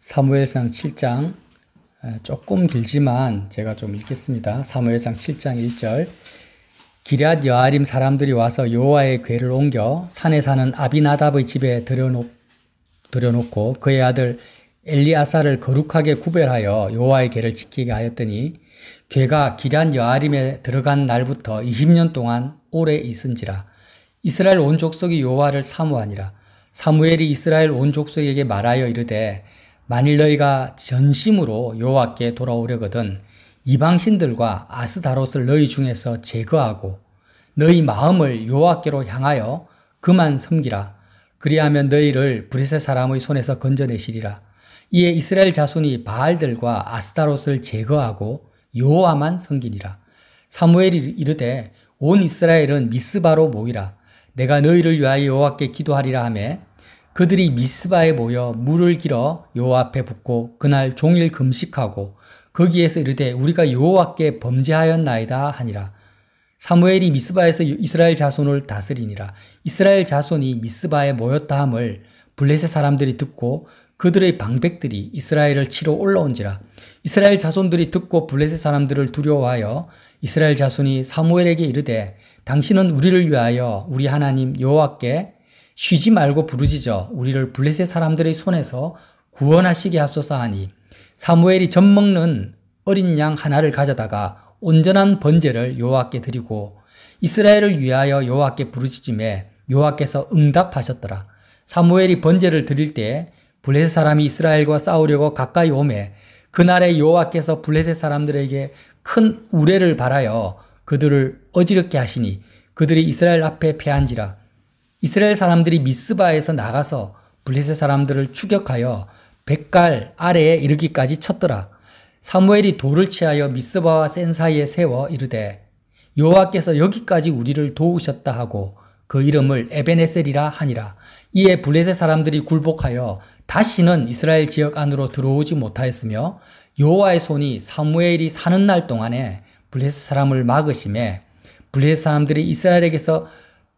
사무엘상 7장 조금 길지만 제가 좀 읽겠습니다. 사무엘상 7장 1절 기럇 여아림 사람들이 와서 여호와의 궤를 옮겨 산에 사는 아비나답의 집에 들여놓고 그의 아들 엘리아사를 거룩하게 구별하여 여호와의 궤를 지키게 하였더니 궤가 기럇 여아림에 들어간 날부터 20년 동안 오래 있은지라. 이스라엘 온 족속이 여호와를 사모하니라. 사무엘이 이스라엘 온 족속에게 말하여 이르되 만일 너희가 전심으로 여호와께 돌아오려거든 이방신들과 아스다롯을 너희 중에서 제거하고 너희 마음을 여호와께로 향하여 그만 섬기라. 그리하면 너희를 브레셋 사람의 손에서 건져내시리라. 이에 이스라엘 자손이 바알들과 아스다롯을 제거하고 여호와만 섬기니라. 사무엘이 이르되 온 이스라엘은 미스바로 모이라. 내가 너희를 위하여 여호와께 기도하리라 하매 그들이 미스바에 모여 물을 길어 여호와 앞에 붓고 그날 종일 금식하고 거기에서 이르되 우리가 여호와께 범죄하였나이다 하니라. 사무엘이 미스바에서 이스라엘 자손을 다스리니라. 이스라엘 자손이 미스바에 모였다 함을 블레셋 사람들이 듣고 그들의 방백들이 이스라엘을 치러 올라온지라. 이스라엘 자손들이 듣고 블레셋 사람들을 두려워하여 이스라엘 자손이 사무엘에게 이르되 당신은 우리를 위하여 우리 하나님 여호와께 쉬지 말고 부르짖어 우리를 블레셋 사람들의 손에서 구원하시게 하소서 하니 사무엘이 젖 먹는 어린 양 하나를 가져다가 온전한 번제를 여호와께 드리고 이스라엘을 위하여 여호와께 부르짖음에 여호와께서 응답하셨더라. 사무엘이 번제를 드릴 때에 블레셋 사람이 이스라엘과 싸우려고 가까이 오매 그날에 여호와께서 블레셋 사람들에게 큰 우레를 발하여 그들을 어지럽게 하시니 그들이 이스라엘 앞에 패한지라. 이스라엘 사람들이 미스바에서 나가서 블레셋 사람들을 추격하여 벳갈 아래에 이르기까지 쳤더라. 사무엘이 돌을 취하여 미스바와 센 사이에 세워 이르되 여호와께서 여기까지 우리를 도우셨다 하고 그 이름을 에베네셀이라 하니라. 이에 블레셋 사람들이 굴복하여 다시는 이스라엘 지역 안으로 들어오지 못하였으며 여호와의 손이 사무엘이 사는 날 동안에 블레셋 사람을 막으심에 블레셋 사람들이 이스라엘에게서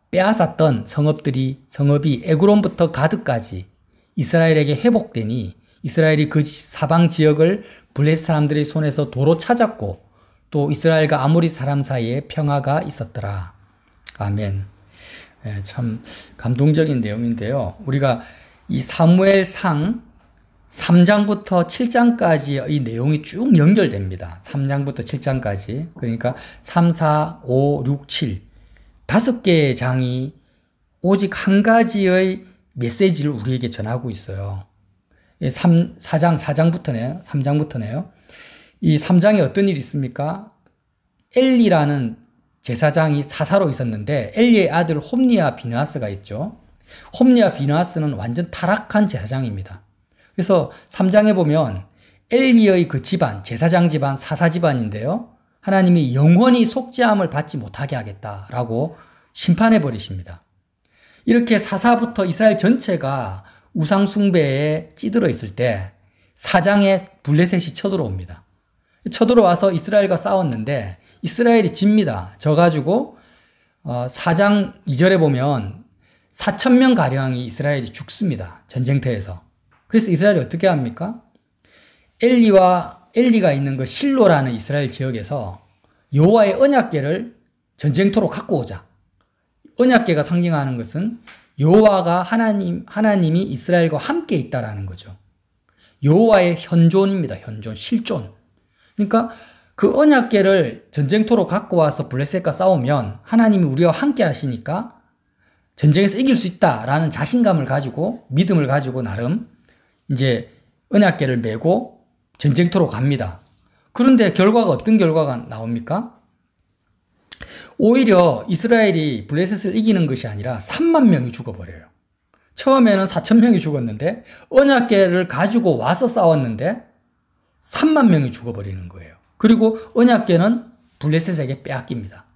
빼앗았던 성읍이 에그론부터 가드까지 이스라엘에게 회복되니 이스라엘이 그 사방 지역을 블레셋 사람들의 손에서 도로 찾았고 또 이스라엘과 아모리 사람 사이에 평화가 있었더라. 아멘. 참 감동적인 내용인데요. 우리가 이 사무엘상 3장부터 7장까지의 내용이 쭉 연결됩니다. 3장부터 7장까지. 그러니까 3, 4, 5, 6, 7. 5개의 장이 오직 한 가지의 메시지를 우리에게 전하고 있어요. 3장부터네요. 이 3장에 어떤 일이 있습니까? 엘리라는 제사장이 사사로 있었는데 엘리의 아들 홈니와 비느하스가 있죠. 홈니와 비느하스는 완전 타락한 제사장입니다. 그래서 3장에 보면 엘리의 그 집안, 제사장 집안, 사사 집안인데요. 하나님이 영원히 속죄함을 받지 못하게 하겠다라고 심판해 버리십니다. 이렇게 사사부터 이스라엘 전체가 우상 숭배에 찌들어 있을 때 4장에 블레셋이 쳐들어옵니다. 쳐들어와서 이스라엘과 싸웠는데 이스라엘이 집니다. 져가지고 4장 2절에 보면 4,000명 가량이 이스라엘이 죽습니다. 전쟁터에서. 그래서 이스라엘이 어떻게 합니까? 엘리가 있는 그 실로라는 이스라엘 지역에서 여호와의 언약궤를 전쟁터로 갖고 오자. 언약궤가 상징하는 것은 여호와가 하나님이 이스라엘과 함께 있다라는 거죠. 여호와의 현존입니다. 현존, 실존. 그러니까 그 언약궤를 전쟁터로 갖고 와서 블레셋과 싸우면 하나님이 우리와 함께 하시니까 전쟁에서 이길 수 있다라는 자신감을 가지고 믿음을 가지고 나름 이제 언약궤를 메고 전쟁터로 갑니다. 그런데 결과가 어떤 결과가 나옵니까? 오히려 이스라엘이 블레셋을 이기는 것이 아니라 3만 명이 죽어버려요. 처음에는 4천 명이 죽었는데 언약궤를 가지고 와서 싸웠는데 3만 명이 죽어버리는 거예요. 그리고 언약궤는 블레셋에게 빼앗깁니다.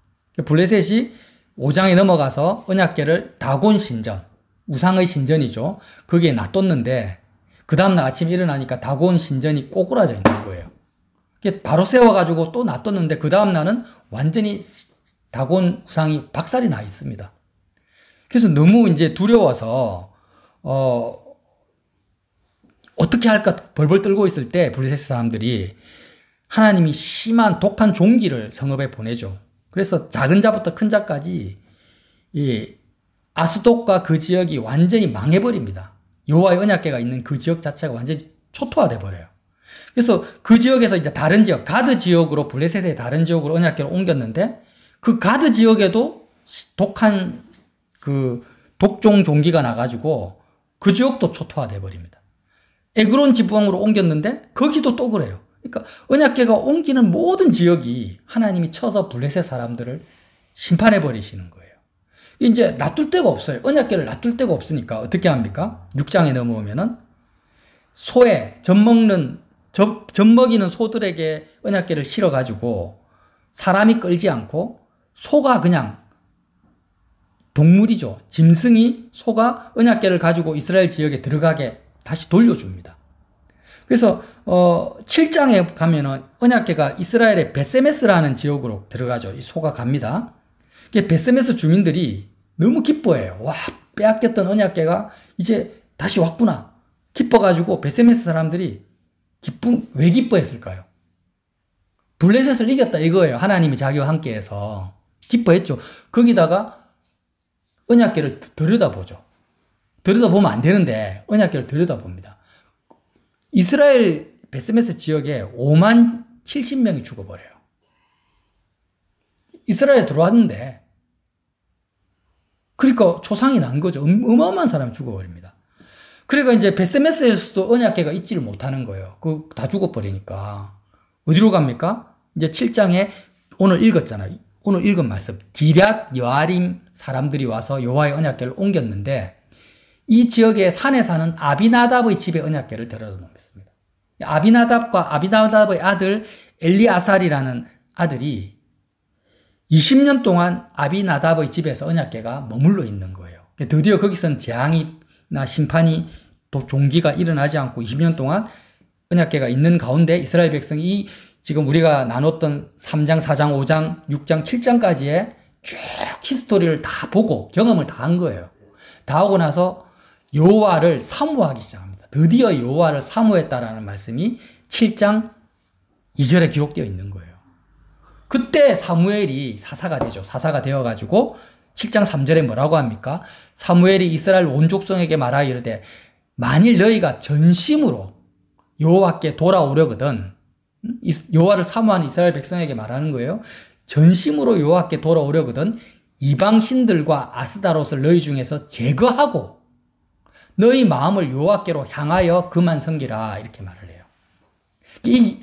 블레셋이 5장에 넘어가서 언약궤를 다곤 신전, 우상의 신전이죠. 거기에 놔뒀는데 그 다음날 아침에 일어나니까 다곤 신전이 꼬꾸라져 있는 거예요. 바로 세워가지고 또 놔뒀는데 그 다음날은 완전히 다곤 우상이 박살이 나 있습니다. 그래서 너무 이제 두려워서 어떻게 할까 벌벌 떨고 있을 때 블레셋 사람들이 하나님이 심한 독한 종기를 성읍에 보내죠. 그래서 작은 자부터 큰 자까지 이 아스돗과 그 지역이 완전히 망해버립니다. 여호와의 언약궤가 있는 그 지역 자체가 완전히 초토화돼 버려요. 그래서 그 지역에서 이제 다른 지역, 가드 지역으로 블레셋의 다른 지역으로 언약궤를 옮겼는데 그 가드 지역에도 독한 그 독종 종기가 나가지고 그 지역도 초토화돼 버립니다. 에그론 지방으로 옮겼는데 거기도 또 그래요. 그러니까 언약궤가 옮기는 모든 지역이 하나님이 쳐서 블레셋 사람들을 심판해 버리시는 거예요. 이제 놔둘 데가 없어요. 언약궤를 놔둘 데가 없으니까 어떻게 합니까? 6장에 넘어오면은 소에 젖 먹이는 소들에게 언약궤를 실어가지고 사람이 끌지 않고 소가 그냥 동물이죠. 짐승이 소가 언약궤를 가지고 이스라엘 지역에 들어가게 다시 돌려줍니다. 그래서 7장에 가면은 언약궤가 이스라엘의 베세메스라는 지역으로 들어가죠. 이 소가 갑니다. 베세메스 주민들이 너무 기뻐해요. 와, 빼앗겼던 언약궤가 이제 다시 왔구나. 기뻐가지고 베세메스 사람들이 왜 기뻐했을까요? 블레셋을 이겼다 이거예요. 하나님이 자기와 함께해서 기뻐했죠. 거기다가 언약궤를 들여다보죠. 들여다보면 안 되는데 언약궤를 들여다봅니다. 이스라엘 베세메스 지역에 5만 70명이 죽어버려요. 이스라엘에 들어왔는데 그러니까 초상이 난 거죠. 어마어마한 사람이 죽어버립니다. 그러니까 이제 베세메스에서도 언약궤가 있지를 못하는 거예요. 다 죽어버리니까. 어디로 갑니까? 이제 7장에 오늘 읽었잖아요. 오늘 읽은 말씀. 기럇 여아림 사람들이 와서 여호와의 언약궤를 옮겼는데 이 지역의 산에 사는 아비나답의 집에 언약궤를 데려다 놓습니다. 아비나답과 아비나답의 아들 엘리아살이라는 아들이 20년 동안 아비나답의 집에서 언약궤가 머물러 있는 거예요. 드디어 거기서는 재앙이나 심판이 또 종기가 일어나지 않고 20년 동안 언약궤가 있는 가운데 이스라엘 백성이 지금 우리가 나눴던 3장, 4장, 5장, 6장, 7장까지의 쭉 히스토리를 다 보고 경험을 다 한 거예요. 다 하고 나서 여호와를 사모하기 시작합니다. 드디어 여호와를 사모했다라는 말씀이 7장 2절에 기록되어 있는 거예요. 그때 사무엘이 사사가 되죠. 사사가 되어가지고 7장 3절에 뭐라고 합니까? 사무엘이 이스라엘 온 족속에게 말하여 이르되 만일 너희가 전심으로 여호와께 돌아오려거든 여호와를 사모하는 이스라엘 백성에게 말하는 거예요. 전심으로 여호와께 돌아오려거든 이방 신들과 아스다롯을 너희 중에서 제거하고 너희 마음을 여호와께로 향하여 그만 섬기라 이렇게 말을 해요. 이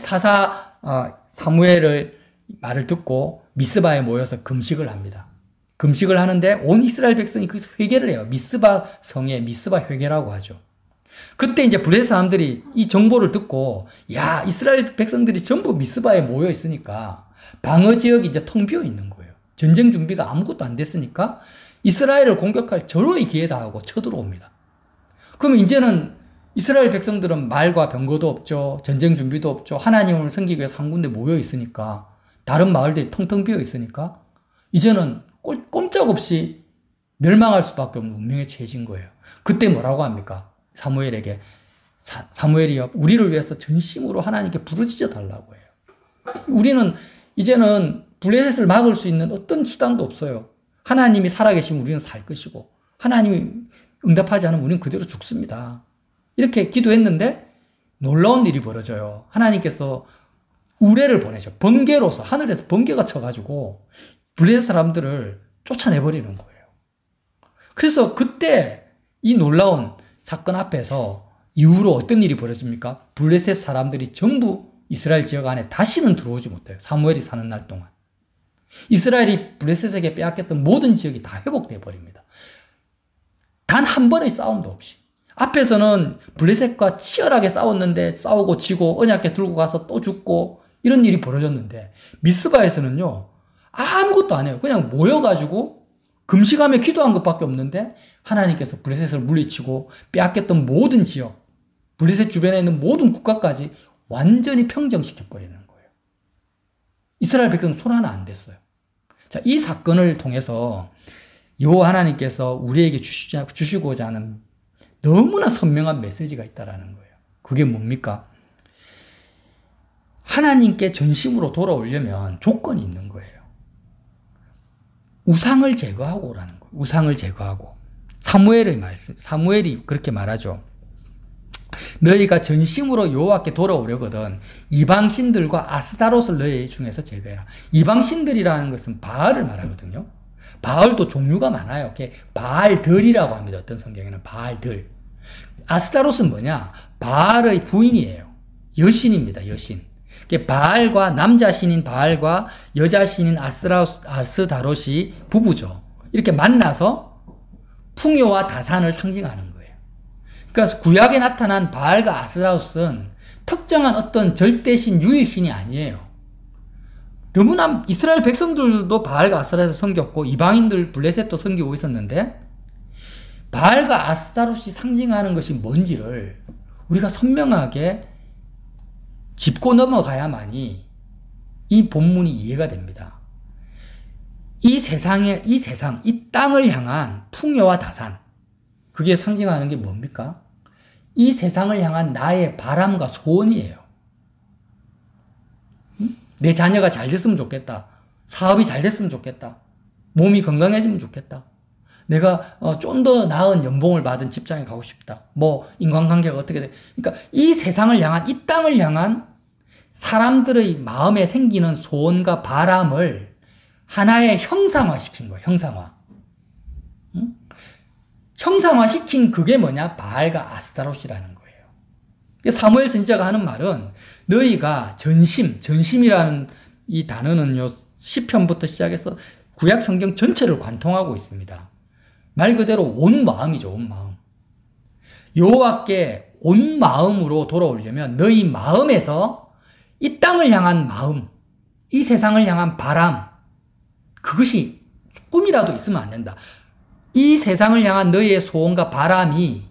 사무엘을 말을 듣고 미스바에 모여서 금식을 합니다. 금식을 하는데 온 이스라엘 백성이 거기서 회개를 해요. 미스바 성에 미스바 회개라고 하죠. 그때 이제 블레셋 사람들이 이 정보를 듣고 야 이스라엘 백성들이 전부 미스바에 모여 있으니까 방어 지역이 이제 텅 비어 있는 거예요. 전쟁 준비가 아무것도 안 됐으니까 이스라엘을 공격할 절호의 기회다 하고 쳐들어옵니다. 그러면 이제는 이스라엘 백성들은 말과 병거도 없죠. 전쟁 준비도 없죠. 하나님을 섬기기 위해서 한 군데 모여 있으니까 다른 마을들이 텅텅 비어 있으니까 이제는 꼼짝없이 멸망할 수밖에 없는 운명에 처해진 거예요. 그때 뭐라고 합니까? 사무엘에게 사무엘이여 우리를 위해서 전심으로 하나님께 부르짖어 달라고 해요. 우리는 이제는 블레셋을 막을 수 있는 어떤 수단도 없어요. 하나님이 살아계시면 우리는 살 것이고 하나님이 응답하지 않으면 우리는 그대로 죽습니다. 이렇게 기도했는데 놀라운 일이 벌어져요. 하나님께서 우레를 보내죠. 번개로서 하늘에서 번개가 쳐가지고 블레셋 사람들을 쫓아내버리는 거예요. 그래서 그때 이 놀라운 사건 앞에서 이후로 어떤 일이 벌어집니까? 블레셋 사람들이 전부 이스라엘 지역 안에 다시는 들어오지 못해요. 사무엘이 사는 날 동안. 이스라엘이 블레셋에게 빼앗겼던 모든 지역이 다 회복돼 버립니다. 단 한 번의 싸움도 없이. 앞에서는 블레셋과 치열하게 싸웠는데 싸우고 지고 언약궤 들고 가서 또 죽고 이런 일이 벌어졌는데 미스바에서는요 아무것도 안 해요. 그냥 모여가지고 금식하며 기도한 것밖에 없는데 하나님께서 블레셋을 물리치고 빼앗겼던 모든 지역 블레셋 주변에 있는 모든 국가까지 완전히 평정시켜버리는 거예요. 이스라엘 백성 손 하나 안 댔어요. 자, 이 사건을 통해서 여호와 하나님께서 우리에게 주시고자 하는 너무나 선명한 메시지가 있다라는 거예요. 그게 뭡니까? 하나님께 전심으로 돌아오려면 조건이 있는 거예요. 우상을 제거하고 오라는 거예요. 우상을 제거하고. 사무엘이 그렇게 말하죠. 너희가 전심으로 여호와께 돌아오려거든 이방신들과 아스타롯을 너희 중에서 제거해라. 이방신들이라는 것은 바알을 말하거든요. 바알도 종류가 많아요. 바알들이라고 합니다. 어떤 성경에는 바알들. 아스타롯은 뭐냐? 바알의 부인이에요. 여신입니다. 여신. 바알과 남자 신인 바알과 여자 신인 아스타롯이 부부죠. 이렇게 만나서 풍요와 다산을 상징하는 거예요. 그러니까 구약에 나타난 바알과 아스타롯은 특정한 어떤 절대신 유일신이 아니에요. 너무나 이스라엘 백성들도 바알과 아스타롯을 섬겼고 이방인들 블레셋도 섬기고 있었는데 바알과 아스타롯이 상징하는 것이 뭔지를 우리가 선명하게 짚고 넘어가야만이 이 본문이 이해가 됩니다. 이 땅을 향한 풍요와 다산, 그게 상징하는 게 뭡니까? 이 세상을 향한 나의 바람과 소원이에요. 내 자녀가 잘 됐으면 좋겠다. 사업이 잘 됐으면 좋겠다. 몸이 건강해지면 좋겠다. 내가 좀 더 나은 연봉을 받은 직장에 가고 싶다. 인간관계가 어떻게 돼. 그러니까 이 세상을 향한, 이 땅을 향한 사람들의 마음에 생기는 소원과 바람을 하나의 형상화시킨 거예요. 형상화. 형상화시킨 그게 뭐냐? 바알과 아스타롯이라는 거예요. 사무엘 선지자가 하는 말은 너희가 전심이라는 이 단어는요, 시편부터 시작해서 구약 성경 전체를 관통하고 있습니다. 말 그대로 온 마음이죠, 온 마음. 여호와께 온 마음으로 돌아오려면 너희 마음에서 이 땅을 향한 마음, 이 세상을 향한 바람, 그것이 조금이라도 있으면 안 된다. 이 세상을 향한 너희의 소원과 바람이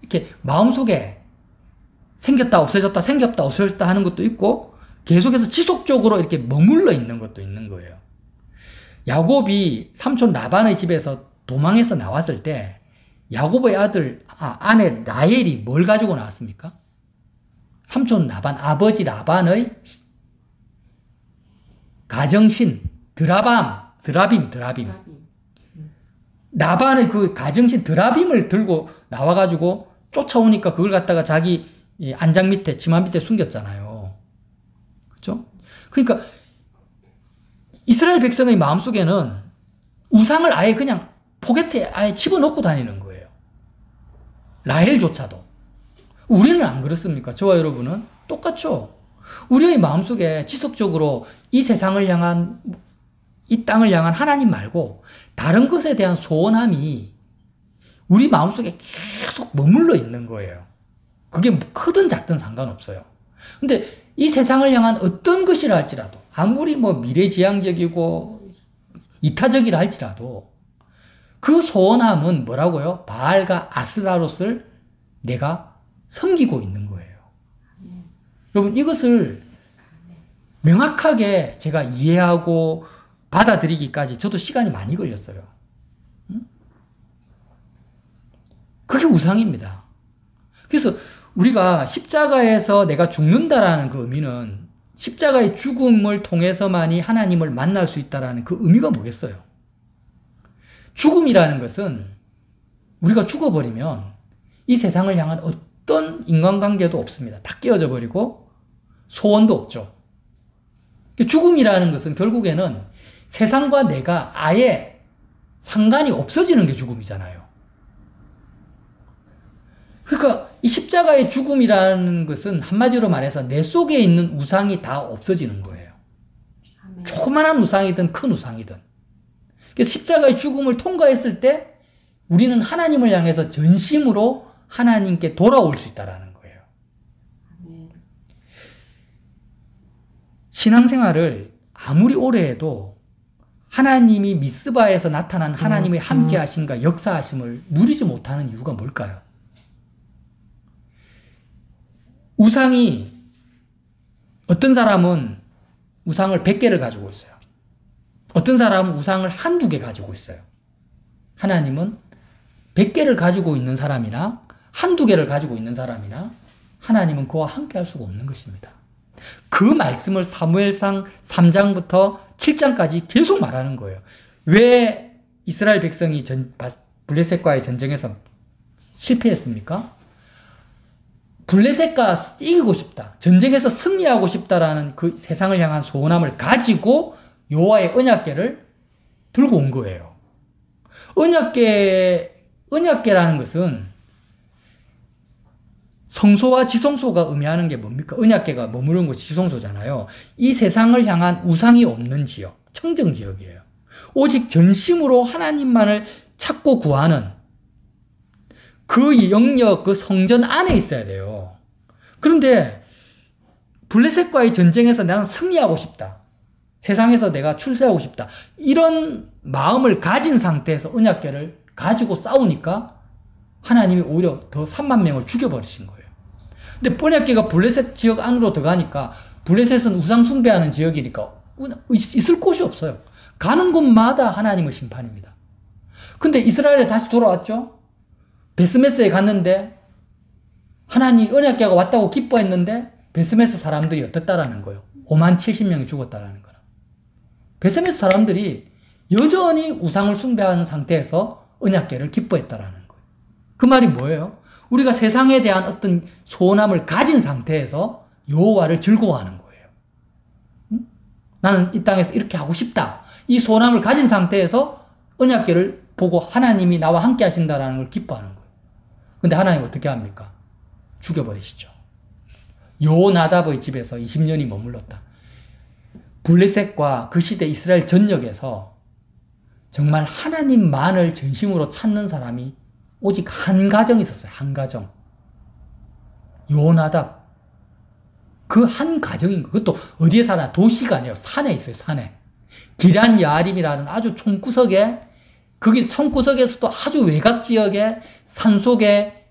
이렇게 마음속에 생겼다 없어졌다 생겼다 없어졌다 하는 것도 있고 계속해서 지속적으로 이렇게 머물러 있는 것도 있는 거예요. 야곱이 삼촌 라반의 집에서 도망해서 나왔을 때 야곱의 아내 라헬이 뭘 가지고 나왔습니까? 삼촌 라반, 아버지 라반의 가정신 드라빔. 라반의 그 가정신 드라빔을 들고 나와가지고 쫓아오니까 그걸 갖다가 자기 안장 밑에, 치마 밑에 숨겼잖아요. 그렇죠? 그러니까 이스라엘 백성의 마음속에는 우상을 아예 그냥 포개트에 아예 집어넣고 다니는 거예요. 라헬조차도. 우리는 안 그렇습니까? 저와 여러분은 똑같죠? 우리의 마음속에 지속적으로 이 세상을 향한, 이 땅을 향한 하나님 말고 다른 것에 대한 소원함이 우리 마음속에 계속 머물러 있는 거예요. 그게 크든 작든 상관없어요. 근데 이 세상을 향한 어떤 것이라 할지라도 아무리 미래지향적이고 이타적이라 할지라도 그 소원함은 뭐라고요? 바알과 아스타롯을 내가 섬기고 있는 거예요. 여러분 이것을 명확하게 제가 이해하고 받아들이기까지 저도 시간이 많이 걸렸어요. 그게 우상입니다. 그래서 우리가 십자가에서 내가 죽는다라는 그 의미는 십자가의 죽음을 통해서만이 하나님을 만날 수 있다라는 그 의미가 뭐겠어요? 죽음이라는 것은 우리가 죽어버리면 이 세상을 향한 어떤 인간관계도 없습니다. 다 깨어져 버리고 소원도 없죠. 죽음이라는 것은 결국에는 세상과 내가 아예 상관이 없어지는 게 죽음이잖아요. 그러니까 이 십자가의 죽음이라는 것은 한마디로 말해서 내 속에 있는 우상이 다 없어지는 거예요. 조그만한 우상이든 큰 우상이든. 그래서 십자가의 죽음을 통과했을 때 우리는 하나님을 향해서 전심으로 하나님께 돌아올 수 있다는 거예요. 신앙생활을 아무리 오래 해도 하나님이 미스바에서 나타난 하나님의 함께하심과 역사하심을 누리지 못하는 이유가 뭘까요? 우상이, 어떤 사람은 우상을 100개를 가지고 있어요. 어떤 사람은 우상을 한두 개 가지고 있어요. 하나님은 100개를 가지고 있는 사람이나 한두 개를 가지고 있는 사람이나 하나님은 그와 함께 할 수가 없는 것입니다. 그 말씀을 사무엘상 3장부터 7장까지 계속 말하는 거예요. 왜 이스라엘 백성이 블레셋과의 전쟁에서 실패했습니까? 블레셋과 이기고 싶다, 전쟁에서 승리하고 싶다라는 그 세상을 향한 소원함을 가지고 여호와의 언약궤를 들고 온 거예요. 언약궤라는 것은 성소와 지성소가 의미하는 게 뭡니까? 언약궤가 머무르는 곳이 지성소잖아요. 이 세상을 향한 우상이 없는 지역, 청정 지역이에요. 오직 전심으로 하나님만을 찾고 구하는 그 영역, 그 성전 안에 있어야 돼요. 그런데 블레셋과의 전쟁에서 나는 승리하고 싶다, 세상에서 내가 출세하고 싶다, 이런 마음을 가진 상태에서 언약궤를 가지고 싸우니까 하나님이 오히려 더 3만 명을 죽여버리신 거예요. 근데 언약궤가 블레셋 지역 안으로 들어가니까, 블레셋은 우상 숭배하는 지역이니까 있을 곳이 없어요. 가는 곳마다 하나님의 심판입니다. 근데 이스라엘에 다시 돌아왔죠. 베스메스에 갔는데 하나님 언약궤가 왔다고 기뻐했는데 베스메스 사람들이 어땠다라는 거예요. 5만 70명이 죽었다라는 거예요. 베스메스 사람들이 여전히 우상을 숭배하는 상태에서 언약궤를 기뻐했다라는 거예요. 그 말이 뭐예요? 우리가 세상에 대한 어떤 소원함을 가진 상태에서 여호와를 즐거워하는 거예요. 응? 나는 이 땅에서 이렇게 하고 싶다, 이 소원함을 가진 상태에서 언약궤를 보고 하나님이 나와 함께 하신다라는 걸 기뻐하는 거예요. 근데 하나님 어떻게 합니까? 죽여버리시죠. 여호나답의 집에서 20년이 머물렀다. 블레셋과 그 시대 이스라엘 전역에서 정말 하나님만을 전심으로 찾는 사람이 오직 한 가정 있었어요. 한 가정. 여호나답. 그 한 가정인 거. 그것도 어디에 사나? 도시가 아니에요. 산에 있어요. 산에. 기럇 여아림이라는 아주 총구석에, 거기 총구석에서도 아주 외곽 지역에 산속에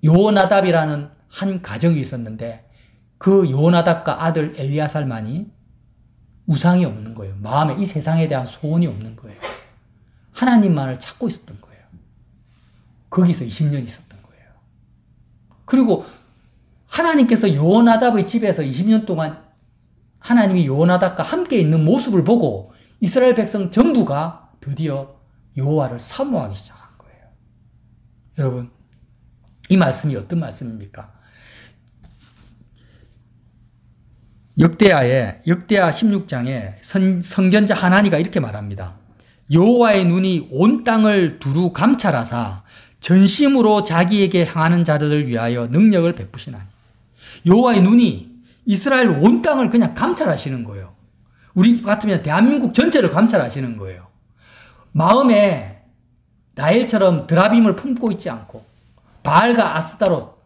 여호나답이라는 한 가정이 있었는데, 그 여호나답과 아들 엘리야살만이 우상이 없는 거예요. 마음에 이 세상에 대한 소원이 없는 거예요. 하나님만을 찾고 있었던 거예요. 거기서 20년 있었던 거예요. 그리고 하나님께서 여호나답의 집에서 20년 동안 하나님이 여호나답과 함께 있는 모습을 보고 이스라엘 백성 전부가 드디어 여호와를 사모하기 시작한 거예요. 여러분, 이 말씀이 어떤 말씀입니까? 역대하 16장에 선견자 하나니가 이렇게 말합니다. 여호와의 눈이 온 땅을 두루 감찰하사 전심으로 자기에게 향하는 자들을 위하여 능력을 베푸시나니. 여호와의 눈이 이스라엘 온 땅을 그냥 감찰하시는 거예요. 우리 같으면 대한민국 전체를 감찰하시는 거예요. 마음에 라헬처럼 드라빔을 품고 있지 않고, 바알과 아스타롯,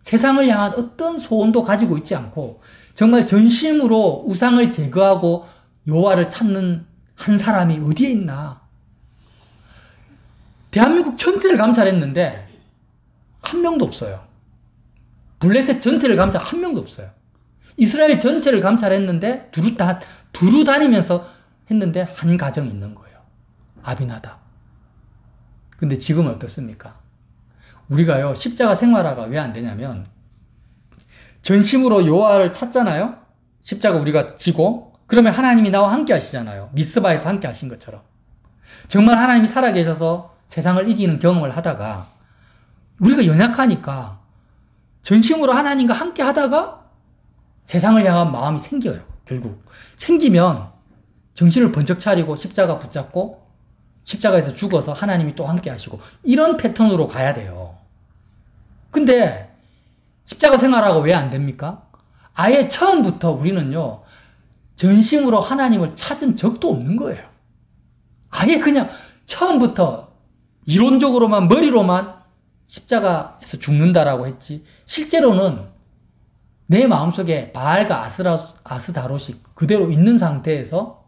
세상을 향한 어떤 소원도 가지고 있지 않고, 정말 전심으로 우상을 제거하고 여호와를 찾는 한 사람이 어디에 있나? 대한민국 전체를 감찰했는데 한 명도 없어요. 블레셋 전체를 감찰 한 명도 없어요. 이스라엘 전체를 감찰했는데 두루 다니면서 했는데 한 가정이 있는 거예요. 아비나답. 근데 지금은 어떻습니까? 우리가요, 십자가 생활화가 왜 안 되냐면, 전심으로 여호와를 찾잖아요. 십자가 우리가 지고, 그러면 하나님이 나와 함께 하시잖아요. 미스바에서 함께 하신 것처럼. 정말 하나님이 살아계셔서 세상을 이기는 경험을 하다가, 우리가 연약하니까 전심으로 하나님과 함께 하다가 세상을 향한 마음이 생겨요. 결국 생기면 정신을 번쩍 차리고 십자가 붙잡고 십자가에서 죽어서 하나님이 또 함께 하시고, 이런 패턴으로 가야 돼요. 근데 십자가 생활하고 왜 안 됩니까? 아예 처음부터 우리는요, 전심으로 하나님을 찾은 적도 없는 거예요. 아예 그냥 처음부터 이론적으로만, 머리로만 십자가에서 죽는다라고 했지, 실제로는 내 마음속에 바알과 아스다롯이 그대로 있는 상태에서,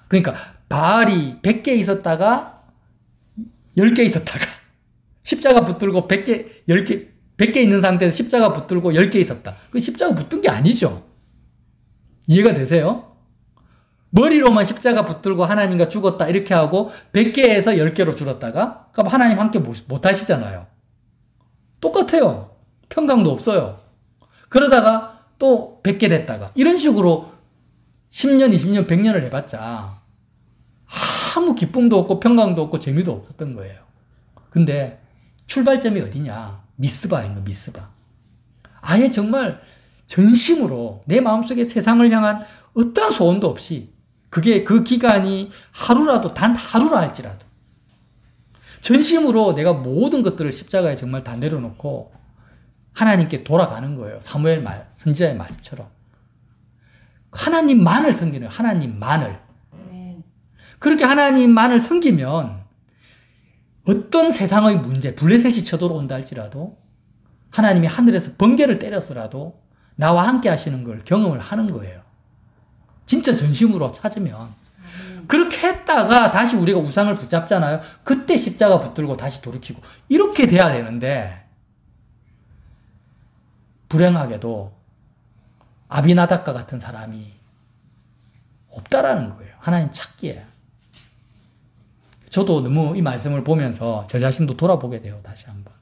그러니까 바알이 100개 있었다가 10개 있었다가 십자가 붙들고 100개 있는 상태에서 십자가 붙들고 10개 있었다. 그 십자가 붙든 게 아니죠. 이해가 되세요? 머리로만 십자가 붙들고 하나님과 죽었다 이렇게 하고 100개에서 10개로 줄었다가, 그럼 하나님 함께 못 하시잖아요. 똑같아요. 평강도 없어요. 그러다가 또 뵙게 됐다가 이런 식으로 10년, 20년, 100년을 해봤자 아무 기쁨도 없고 평강도 없고 재미도 없었던 거예요. 근데 출발점이 어디냐? 미스바인 거, 미스바. 아예 정말 전심으로 내 마음속에 세상을 향한 어떠한 소원도 없이 그게 그 기간이 하루라도 단 하루라 할지라도 전심으로 내가 모든 것들을 십자가에 정말 다 내려놓고 하나님께 돌아가는 거예요. 사무엘 선지자의 말씀처럼. 하나님만을 섬기는 거예요. 하나님만을. 그렇게 하나님만을 섬기면 어떤 세상의 문제, 블레셋이 쳐들어온다 할지라도 하나님이 하늘에서 번개를 때려서라도 나와 함께 하시는 걸 경험을 하는 거예요. 진짜 전심으로 찾으면. 그렇게 했다가 다시 우리가 우상을 붙잡잖아요. 그때 십자가 붙들고 다시 돌이키고 이렇게 돼야 되는데 불행하게도 아비나답과 같은 사람이 없다라는 거예요. 하나님 찾기에. 저도 너무 이 말씀을 보면서 저 자신도 돌아보게 돼요. 다시 한번.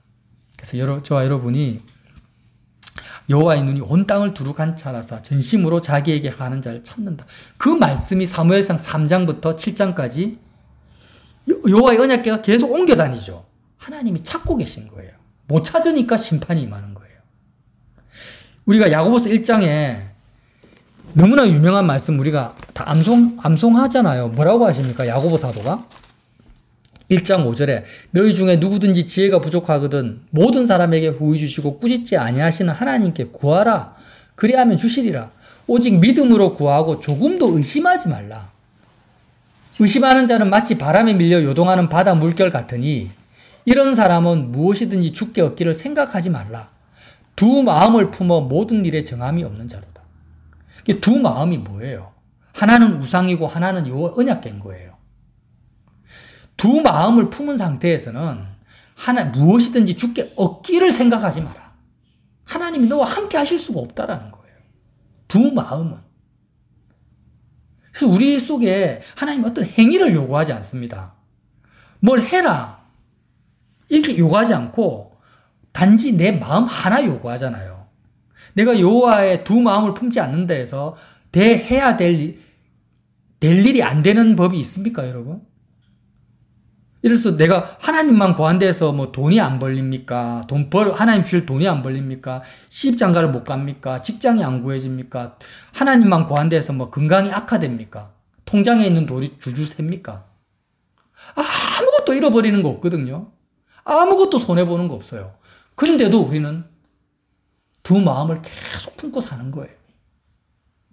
그래서 저와 여러분이 여호와의 눈이 온 땅을 두루 관찰하사 전심으로 자기에게 하는 자를 찾는다. 그 말씀이 사무엘상 3장부터 7장까지 여호와의 언약궤가 계속 옮겨 다니죠. 하나님이 찾고 계신 거예요. 못 찾으니까 심판이 임하는 거예요. 우리가 야고보서 1장에 너무나 유명한 말씀 우리가 다 암송하잖아요. 뭐라고 하십니까? 야고보 사도가 1장 5절에 너희 중에 누구든지 지혜가 부족하거든 모든 사람에게 후히 주시고 꾸짖지 아니하시는 하나님께 구하라. 그리하면 주시리라. 오직 믿음으로 구하고 조금도 의심하지 말라. 의심하는 자는 마치 바람에 밀려 요동하는 바다 물결 같으니 이런 사람은 무엇이든지 주께 얻기를 생각하지 말라. 두 마음을 품어 모든 일에 정함이 없는 자로다. 두 마음이 뭐예요? 하나는 우상이고 하나는 여호와 언약궤인 거예요. 두 마음을 품은 상태에서는 무엇이든지 주께 얻기를 생각하지 마라. 하나님이 너와 함께 하실 수가 없다라는 거예요. 두 마음은. 그래서 우리 속에 하나님 어떤 행위를 요구하지 않습니다. 뭘 해라. 이렇게 요구하지 않고 단지 내 마음 하나 요구하잖아요. 내가 여호와의 두 마음을 품지 않는다 해서 해야 될 일이 안 되는 법이 있습니까, 여러분? 이래서 내가 하나님만 구한다해서 뭐 돈이 안 벌립니까? 하나님 주실 돈이 안 벌립니까? 시집장가를 못 갑니까? 직장이 안 구해집니까? 하나님만 구한다해서 뭐 건강이 악화됩니까? 통장에 있는 돈이 줄줄 셉니까? 아무것도 잃어버리는 거 없거든요. 아무것도 손해보는 거 없어요. 근데도 우리는 두 마음을 계속 품고 사는 거예요.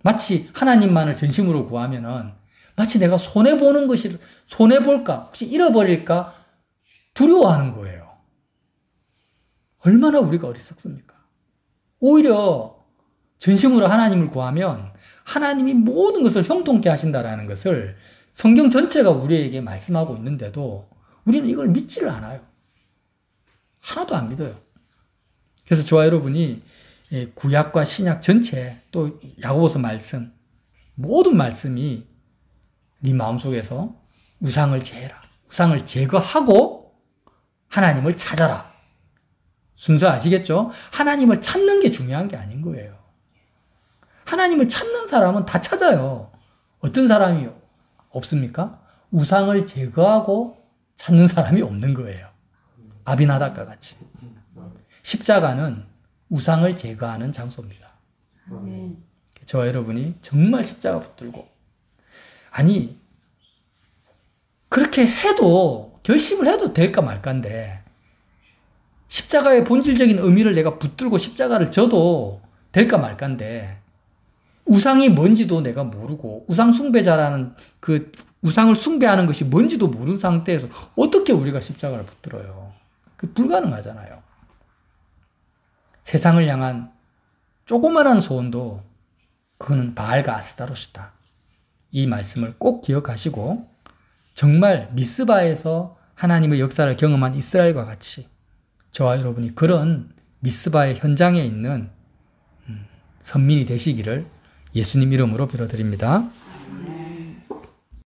마치 하나님만을 전심으로 구하면은 마치 내가 손해볼까, 혹시 잃어버릴까 두려워하는 거예요. 얼마나 우리가 어리석습니까? 오히려 전심으로 하나님을 구하면 하나님이 모든 것을 형통케 하신다라는 것을 성경 전체가 우리에게 말씀하고 있는데도 우리는 이걸 믿지를 않아요. 하나도 안 믿어요. 그래서 저와 여러분이 구약과 신약 전체 또 야고보서 말씀 모든 말씀이 네 마음속에서 우상을 제해라. 우상을 제거하고 하나님을 찾아라. 순서 아시겠죠? 하나님을 찾는 게 중요한 게 아닌 거예요. 하나님을 찾는 사람은 다 찾아요. 어떤 사람이 없습니까? 우상을 제거하고 찾는 사람이 없는 거예요. 아비나답과 같이. 십자가는 우상을 제거하는 장소입니다. 저와 여러분이 정말 십자가 붙들고 아니 그렇게 해도 결심을 해도 될까 말까인데 십자가의 본질적인 의미를 내가 붙들고 십자가를 져도 될까 말까인데 우상이 뭔지도 내가 모르고 우상 숭배자라는 그 우상을 숭배하는 것이 뭔지도 모르는 상태에서 어떻게 우리가 십자가를 붙들어요? 그 불가능하잖아요. 세상을 향한 조그마한 소원도 그거는 바알과 아스타롯이다. 이 말씀을 꼭 기억하시고 정말 미스바에서 하나님의 역사를 경험한 이스라엘과 같이 저와 여러분이 그런 미스바의 현장에 있는 선민이 되시기를 예수님 이름으로 빌어드립니다.